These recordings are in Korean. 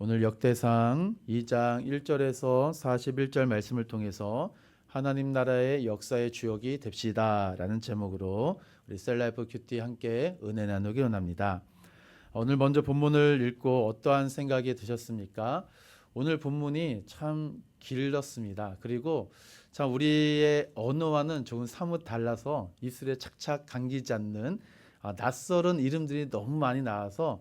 오늘 역대상 2장 1절에서 41절 말씀을 통해서 하나님 나라의 역사의 주역이 됩시다 라는 제목으로 우리 셀라이프 큐티 함께 은혜 나누기 원합니다. 오늘 먼저 본문을 읽고 어떠한 생각이 드셨습니까? 오늘 본문이 참 길었습니다. 그리고 참 우리의 언어와는 조금 사뭇 달라서 입술에 착착 감기지 않는 낯설은 이름들이 너무 많이 나와서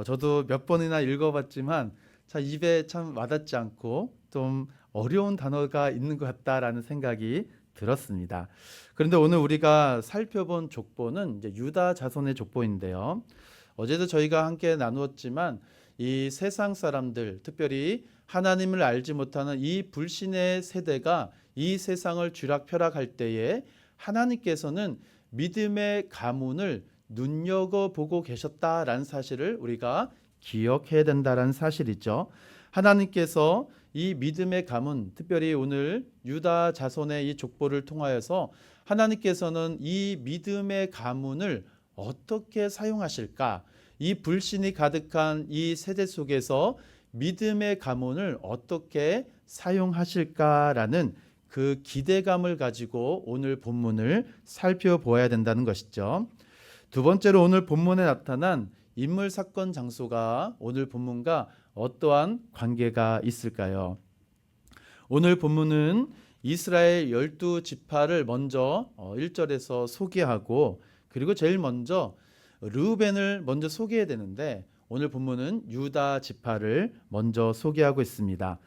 저도 몇 번이나 읽어봤지만 참 입에 참 와닿지 않고 좀 어려운 단어가 있는 것 같다라는 생각이 들었습니다. 그런데 오늘 우리가 살펴본 족보는 이제 유다 자손의 족보인데요. 어제도 저희가 함께 나누었지만 이 세상 사람들, 특별히 하나님을 알지 못하는 이 불신의 세대가 이 세상을 쥐락펴락할 때에 하나님께서는 믿음의 가문을 눈여겨보고 계셨다라는 사실을 우리가 기억해야 된다는 사실이죠. 하나님께서 이 믿음의 가문, 특별히 오늘 유다 자손의 이 족보를 통하여서 하나님께서는 이 믿음의 가문을 어떻게 사용하실까? 이 불신이 가득한 이 세대 속에서 믿음의 가문을 어떻게 사용하실까라는 그 기대감을 가지고 오늘 본문을 살펴보아야 된다는 것이죠. 두 번째로 오늘 본문에 나타난 인물, 사건, 장소가 오늘 본문과 어떠한 관계가 있을까요? 오늘 본문은 이스라엘 12지파를 먼저 1절에서 소개하고, 그리고 제일 먼저 르우벤을 먼저 소개해야 되는데 오늘 본문은 유다 지파를 먼저 소개하고 있습니다.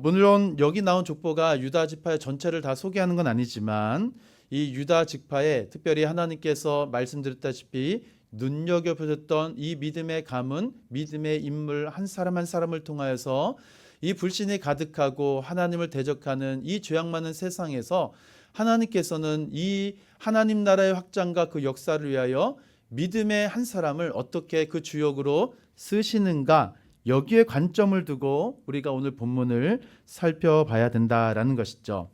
물론 여기 나온 족보가 유다 지파의 전체를 다 소개하는 건 아니지만 이 유다 지파에 특별히 하나님께서 말씀드렸다시피 눈여겨보셨던 이 믿음의 가문, 믿음의 인물 한 사람 한 사람을 통하여서 이 불신이 가득하고 하나님을 대적하는 이 죄악 많은 세상에서 하나님께서는 이 하나님 나라의 확장과 그 역사를 위하여 믿음의 한 사람을 어떻게 그 주역으로 쓰시는가, 여기에 관점을 두고 우리가 오늘 본문을 살펴봐야 된다라는 것이죠.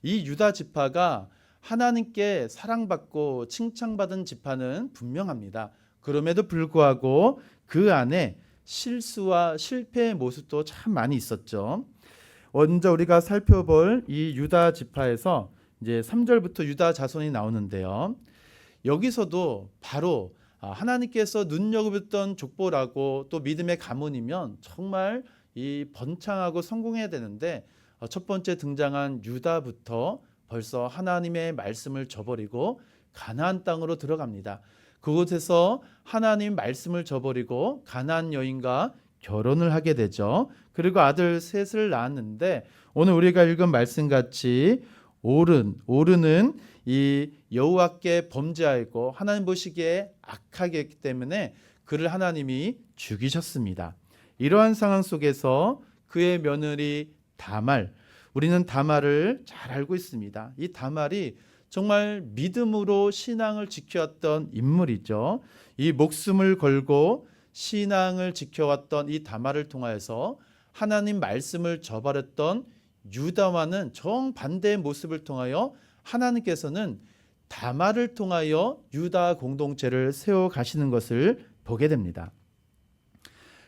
이 유다 지파가 하나님께 사랑받고 칭찬받은 지파는 분명합니다. 그럼에도 불구하고 그 안에 실수와 실패의 모습도 참 많이 있었죠. 먼저 우리가 살펴볼 이 유다 지파에서 이제 3절부터 유다 자손이 나오는데요. 여기서도 바로 하나님께서 눈여겨봤던 족보라고 또 믿음의 가문이면 정말 이 번창하고 성공해야 되는데 첫 번째 등장한 유다부터 벌써 하나님의 말씀을 저버리고 가나안 땅으로 들어갑니다. 그곳에서 하나님 말씀을 저버리고 가나안 여인과 결혼을 하게 되죠. 그리고 아들 셋을 낳았는데 오늘 우리가 읽은 말씀같이 오른은 이 여호와께 범죄하였고 하나님 보시기에 악하게 했기 때문에 그를 하나님이 죽이셨습니다. 이러한 상황 속에서 그의 며느리 다말, 우리는 다말을 잘 알고 있습니다. 이 다말이 정말 믿음으로 신앙을 지켜왔던 인물이죠. 이 목숨을 걸고 신앙을 지켜왔던 이 다말을 통하여서 하나님 말씀을 저버렸던 유다와는 정반대의 모습을 통하여 하나님께서는 다말을 통하여 유다 공동체를 세워 가시는 것을 보게 됩니다.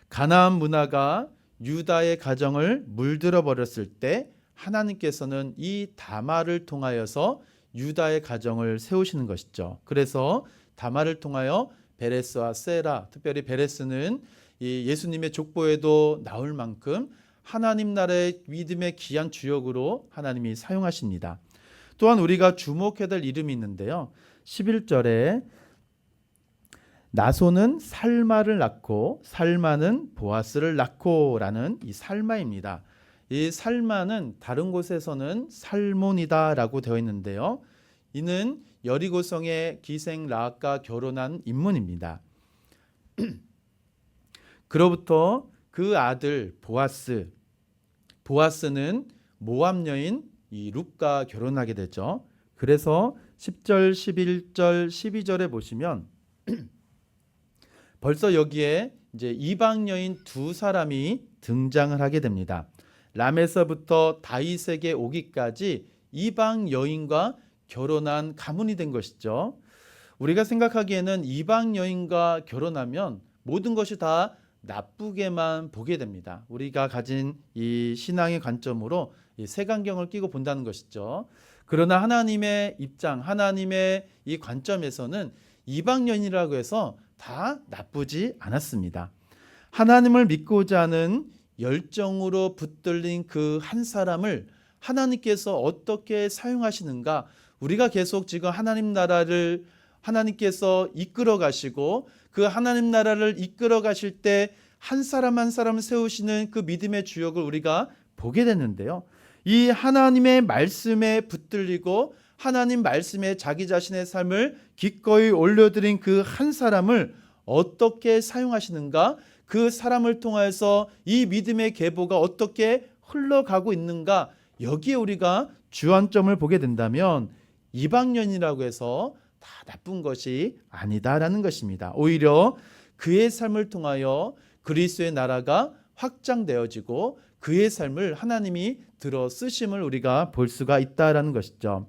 가나안 문화가 유다의 가정을 물들어 버렸을 때 하나님께서는 이 다말을 통하여서 유다의 가정을 세우시는 것이죠. 그래서 다말을 통하여 베레스와 세라, 특별히 베레스는 이 예수님의 족보에도 나올 만큼 하나님 나라의 믿음의 귀한 주역으로 하나님이 사용하십니다. 또한 우리가 주목해야 될 이름이 있는데요. 11절에 나손은 살마를 낳고 살마는 보아스를 낳고 라는 이 살마입니다. 이 살마는 다른 곳에서는 살몬이다라고 되어 있는데요. 이는 여리고성의 기생 라합과 결혼한 인물입니다. 그로부터 그 아들 보아스는 모압 여인 이 룻과 결혼하게 되죠. 그래서 10절, 11절, 12절에 보시면 벌써 여기에 이제 이방 여인 두 사람이 등장을 하게 됩니다. 람에서부터 다윗에게 오기까지 이방 여인과 결혼한 가문이 된 것이죠. 우리가 생각하기에는 이방 여인과 결혼하면 모든 것이 다 나쁘게만 보게 됩니다. 우리가 가진 이 신앙의 관점으로 이 색안경을 끼고 본다는 것이죠. 그러나 하나님의 입장, 하나님의 이 관점에서는 이방인이라고 해서 다 나쁘지 않았습니다. 하나님을 믿고자 하는 열정으로 붙들린 그 한 사람을 하나님께서 어떻게 사용하시는가, 우리가 계속 지금 하나님 나라를 하나님께서 이끌어 가시고 그 하나님 나라를 이끌어 가실 때 한 사람 한 사람 세우시는 그 믿음의 주역을 우리가 보게 됐는데요. 이 하나님의 말씀에 붙들리고 하나님 말씀에 자기 자신의 삶을 기꺼이 올려드린 그 한 사람을 어떻게 사용하시는가, 그 사람을 통해서 이 믿음의 계보가 어떻게 흘러가고 있는가, 여기에 우리가 주안점을 보게 된다면 이방인이라고 해서 다 나쁜 것이 아니다라는 것입니다. 오히려 그의 삶을 통하여 그리스도의 나라가 확장되어지고 그의 삶을 하나님이 들어 쓰심을 우리가 볼 수가 있다라는 것이죠.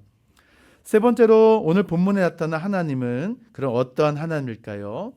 세 번째로 오늘 본문에 나타난 하나님은 그럼 어떠한 하나님일까요?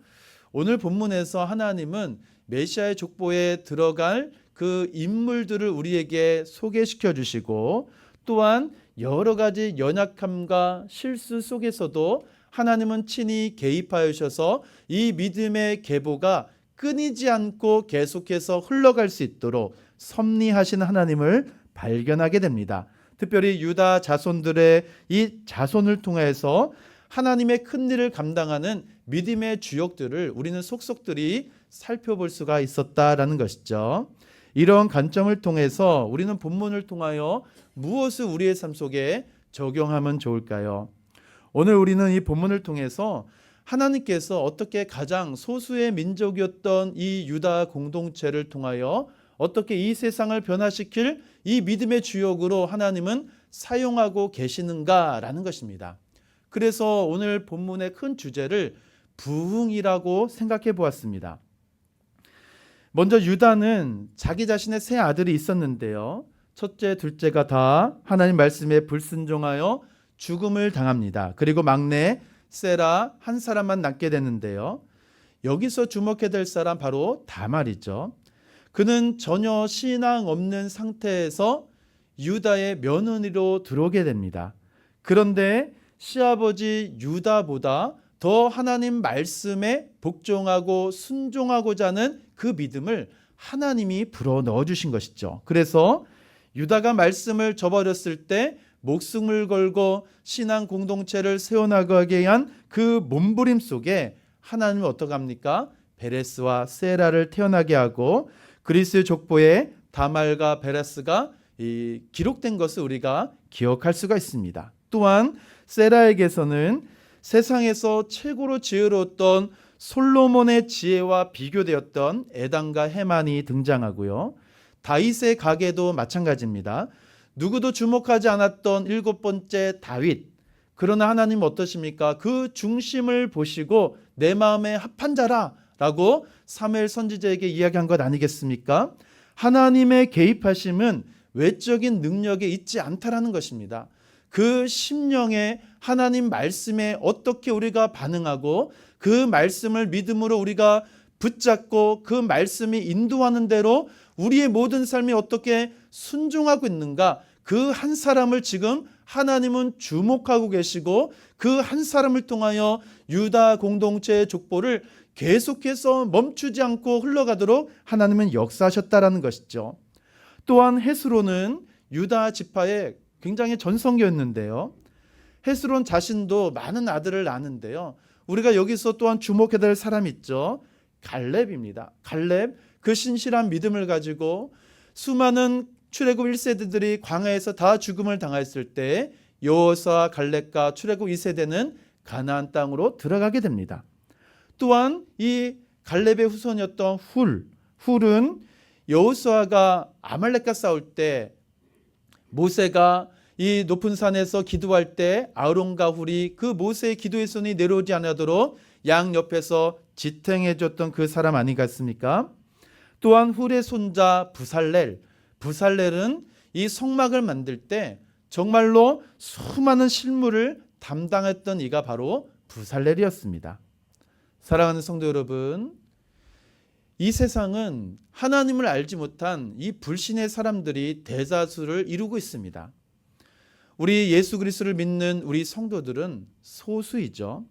오늘 본문에서 하나님은 메시아의 족보에 들어갈 그 인물들을 우리에게 소개시켜 주시고 또한 여러 가지 연약함과 실수 속에서도 하나님은 친히 개입하여 주셔서 이 믿음의 계보가 끊이지 않고 계속해서 흘러갈 수 있도록 섭리하신 하나님을 발견하게 됩니다. 특별히 유다 자손들의 이 자손을 통해서 하나님의 큰 일을 감당하는 믿음의 주역들을 우리는 속속들이 살펴볼 수가 있었다라는 것이죠. 이런 관점을 통해서 우리는 본문을 통하여 무엇을 우리의 삶 속에 적용하면 좋을까요? 오늘 우리는 이 본문을 통해서 하나님께서 어떻게 가장 소수의 민족이었던 이 유다 공동체를 통하여 어떻게 이 세상을 변화시킬 이 믿음의 주역으로 하나님은 사용하고 계시는가라는 것입니다. 그래서 오늘 본문의 큰 주제를 부흥이라고 생각해 보았습니다. 먼저 유다는 자기 자신의 세 아들이 있었는데요. 첫째, 둘째가 다 하나님 말씀에 불순종하여 죽음을 당합니다. 그리고 막내 세라 한 사람만 남게 되는데요. 여기서 주목해야 될 사람 바로 다말이죠. 그는 전혀 신앙 없는 상태에서 유다의 며느리로 들어오게 됩니다. 그런데 시아버지 유다보다 더 하나님 말씀에 복종하고 순종하고자 하는 그 믿음을 하나님이 불어 넣어 주신 것이죠. 그래서 유다가 말씀을 저버렸을 때 목숨을 걸고 신앙 공동체를 세워나가게 한 그 몸부림 속에 하나님은 어떻게 합니까? 베레스와 세라를 태어나게 하고 그리스의 족보에 다말과 베레스가 기록된 것을 우리가 기억할 수가 있습니다. 또한 세라에게서는 세상에서 최고로 지혜로웠던 솔로몬의 지혜와 비교되었던 에단과 헤만이 등장하고요. 다윗의 가계도 마찬가지입니다. 누구도 주목하지 않았던 일곱 번째 다윗. 그러나 하나님 어떠십니까? 그 중심을 보시고 내 마음에 합한 자라 라고 사무엘 선지자에게 이야기한 것 아니겠습니까? 하나님의 개입하심은 외적인 능력에 있지 않다라는 것입니다. 그 심령에 하나님 말씀에 어떻게 우리가 반응하고 그 말씀을 믿음으로 우리가 붙잡고 그 말씀이 인도하는 대로 우리의 모든 삶이 어떻게 순종하고 있는가, 그 한 사람을 지금 하나님은 주목하고 계시고 그 한 사람을 통하여 유다 공동체의 족보를 계속해서 멈추지 않고 흘러가도록 하나님은 역사하셨다라는 것이죠. 또한 헤스론은 유다 지파의 굉장히 전성기였는데요. 헤스론 자신도 많은 아들을 낳았는데요. 우리가 여기서 또한 주목해야 될 사람이 있죠. 갈렙입니다. 갈렙, 그 신실한 믿음을 가지고 수많은 출애굽 1세대들이 광야에서 다 죽음을 당했을 때 여호수아, 갈렙과 출애굽 2세대는 가나안 땅으로 들어가게 됩니다. 또한 이 갈렙의 후손이었던 훌은 여호수아가 아말렉과 싸울 때 모세가 이 높은 산에서 기도할 때 아론과 훌이 그 모세의 기도의 손이 내려오지 않도록 양 옆에서 지탱해 줬던 그 사람 아니겠습니까? 또한 훌의 손자 부살렐은 이 성막을 만들 때 정말로 수많은 실무를 담당했던 이가 바로 부살렐이었습니다. 사랑하는 성도 여러분, 이 세상은 하나님을 알지 못한 이 불신의 사람들이 대다수를 이루고 있습니다. 우리 예수 그리스도를 믿는 우리 성도들은 소수이죠.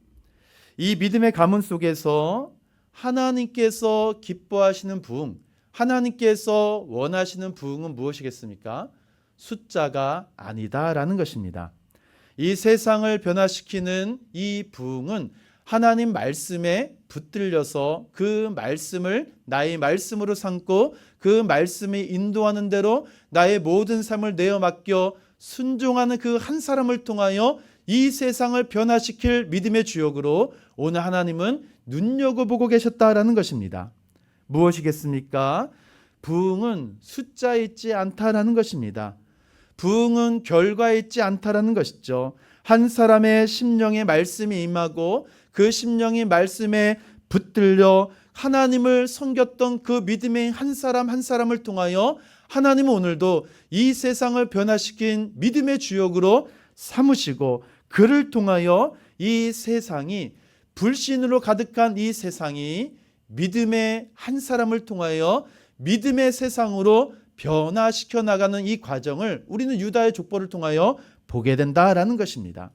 이 믿음의 가문 속에서 하나님께서 기뻐하시는 부흥, 하나님께서 원하시는 부흥은 무엇이겠습니까? 숫자가 아니다라는 것입니다. 이 세상을 변화시키는 이 부흥은 하나님 말씀에 붙들려서 그 말씀을 나의 말씀으로 삼고 그 말씀이 인도하는 대로 나의 모든 삶을 내어 맡겨 순종하는 그 한 사람을 통하여 이 세상을 변화시킬 믿음의 주역으로 오늘 하나님은 눈여겨보고 계셨다라는 것입니다. 무엇이겠습니까? 부흥은 숫자에 있지 않다라는 것입니다. 부흥은 결과에 있지 않다라는 것이죠. 한 사람의 심령에 말씀이 임하고 그 심령이 말씀에 붙들려 하나님을 섬겼던 그 믿음의 한 사람 한 사람을 통하여 하나님은 오늘도 이 세상을 변화시킨 믿음의 주역으로 삼으시고 그를 통하여 이 세상이 불신으로 가득한 이 세상이 믿음의 한 사람을 통하여 믿음의 세상으로 변화시켜 나가는 이 과정을 우리는 유다의 족보를 통하여 보게 된다라는 것입니다.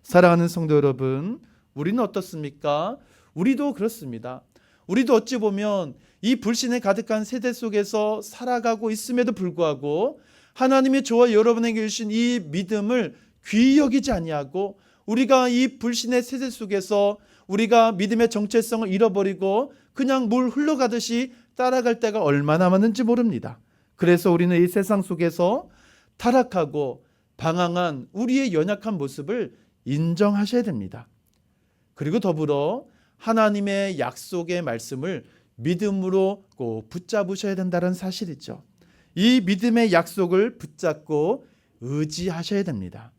사랑하는 성도 여러분, 우리는 어떻습니까? 우리도 그렇습니다. 우리도 어찌 보면 이 불신에 가득한 세대 속에서 살아가고 있음에도 불구하고 하나님의 저와 여러분에게 주신 이 믿음을 귀히 여기지 아니하고 우리가 이 불신의 세대 속에서 우리가 믿음의 정체성을 잃어버리고 그냥 물 흘러가듯이 따라갈 때가 얼마나 많은지 모릅니다. 그래서 우리는 이 세상 속에서 타락하고 방황한 우리의 연약한 모습을 인정하셔야 됩니다. 그리고 더불어 하나님의 약속의 말씀을 믿음으로 꼭 붙잡으셔야 된다는 사실이죠. 이 믿음의 약속을 붙잡고 의지하셔야 됩니다.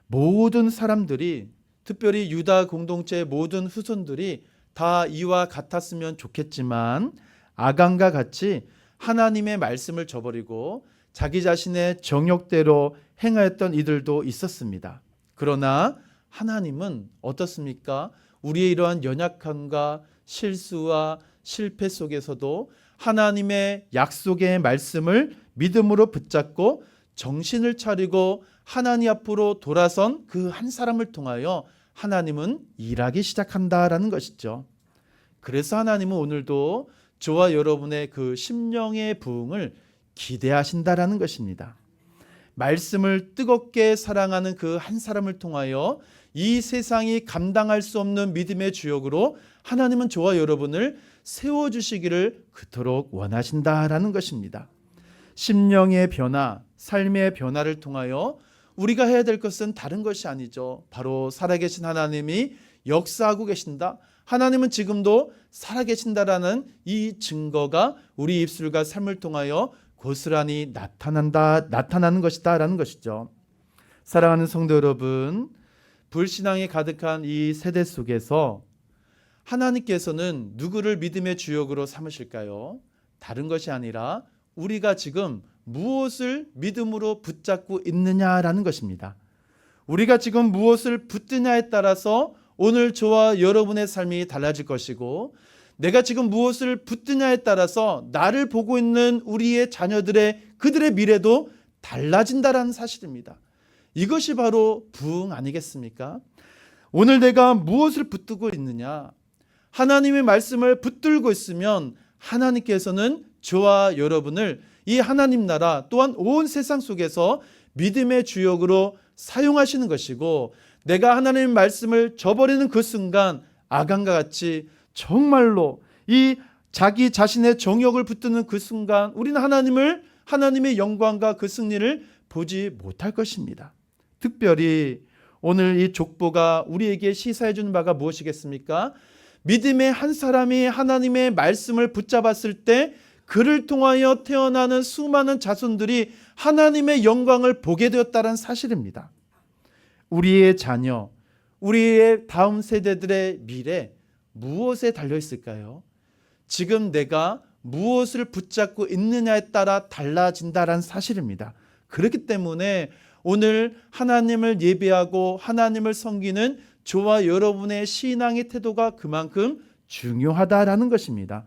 모든 사람들이, 특별히 유다 공동체의 모든 후손들이 다 이와 같았으면 좋겠지만 아간과 같이 하나님의 말씀을 저버리고 자기 자신의 정욕대로 행하였던 이들도 있었습니다. 그러나 하나님은 어떻습니까? 우리의 이러한 연약함과 실수와 실패 속에서도 하나님의 약속의 말씀을 믿음으로 붙잡고 정신을 차리고 하나님 앞으로 돌아선 그 한 사람을 통하여 하나님은 일하기 시작한다라는 것이죠. 그래서 하나님은 오늘도 저와 여러분의 그 심령의 부흥을 기대하신다라는 것입니다. 말씀을 뜨겁게 사랑하는 그 한 사람을 통하여 이 세상이 감당할 수 없는 믿음의 주역으로 하나님은 저와 여러분을 세워주시기를 그토록 원하신다라는 것입니다. 심령의 변화, 삶의 변화를 통하여 우리가 해야 될 것은 다른 것이 아니죠. 바로 살아계신 하나님이 역사하고 계신다. 하나님은 지금도 살아계신다라는 이 증거가 우리 입술과 삶을 통하여 고스란히 나타나는 것이다라는 것이죠. 사랑하는 성도 여러분, 불신앙이 가득한 이 세대 속에서 하나님께서는 누구를 믿음의 주역으로 삼으실까요? 다른 것이 아니라 우리가 지금 무엇을 믿음으로 붙잡고 있느냐라는 것입니다. 우리가 지금 무엇을 붙드냐에 따라서 오늘 저와 여러분의 삶이 달라질 것이고, 내가 지금 무엇을 붙드냐에 따라서 나를 보고 있는 우리의 자녀들의 그들의 미래도 달라진다라는 사실입니다. 이것이 바로 부흥 아니겠습니까? 오늘 내가 무엇을 붙들고 있느냐? 하나님의 말씀을 붙들고 있으면 하나님께서는 저와 여러분을 이 하나님 나라 또한 온 세상 속에서 믿음의 주역으로 사용하시는 것이고, 내가 하나님의 말씀을 저버리는 그 순간 아간과 같이 정말로 이 자기 자신의 정욕을 붙드는 그 순간 우리는 하나님의 영광과 그 승리를 보지 못할 것입니다. 특별히 오늘 이 족보가 우리에게 시사해 주는 바가 무엇이겠습니까? 믿음의 한 사람이 하나님의 말씀을 붙잡았을 때 그를 통하여 태어나는 수많은 자손들이 하나님의 영광을 보게 되었다는 사실입니다. 우리의 자녀, 우리의 다음 세대들의 미래 무엇에 달려 있을까요? 지금 내가 무엇을 붙잡고 있느냐에 따라 달라진다는 사실입니다. 그렇기 때문에 오늘 하나님을 예배하고 하나님을 섬기는 저와 여러분의 신앙의 태도가 그만큼 중요하다라는 것입니다.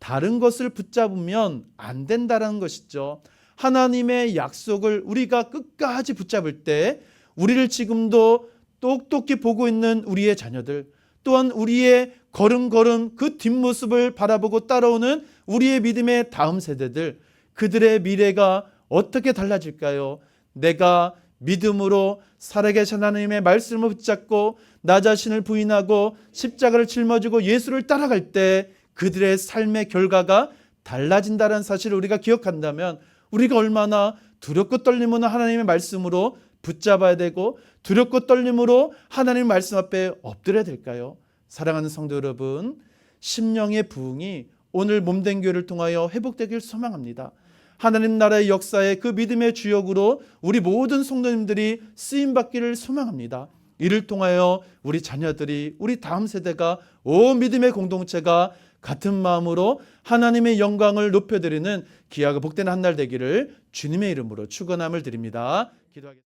다른 것을 붙잡으면 안 된다는 것이죠. 하나님의 약속을 우리가 끝까지 붙잡을 때 우리를 지금도 똑똑히 보고 있는 우리의 자녀들, 또한 우리의 걸음걸음 그 뒷모습을 바라보고 따라오는 우리의 믿음의 다음 세대들, 그들의 미래가 어떻게 달라질까요? 내가 믿음으로 살아계신 하나님의 말씀을 붙잡고 나 자신을 부인하고 십자가를 짊어지고 예수를 따라갈 때 그들의 삶의 결과가 달라진다는 사실을 우리가 기억한다면 우리가 얼마나 두렵고 떨림으로 하나님의 말씀으로 붙잡아야 되고 두렵고 떨림으로 하나님의 말씀 앞에 엎드려야 될까요? 사랑하는 성도 여러분, 심령의 부흥이 오늘 몸된 교회를 통하여 회복되길 소망합니다. 하나님 나라의 역사에 그 믿음의 주역으로 우리 모든 성도님들이 쓰임받기를 소망합니다. 이를 통하여 우리 자녀들이, 우리 다음 세대가, 온 믿음의 공동체가 같은 마음으로 하나님의 영광을 높여드리는 귀하고 복된 한 날 되기를 주님의 이름으로 축원함을 드립니다. 기도하겠습니다.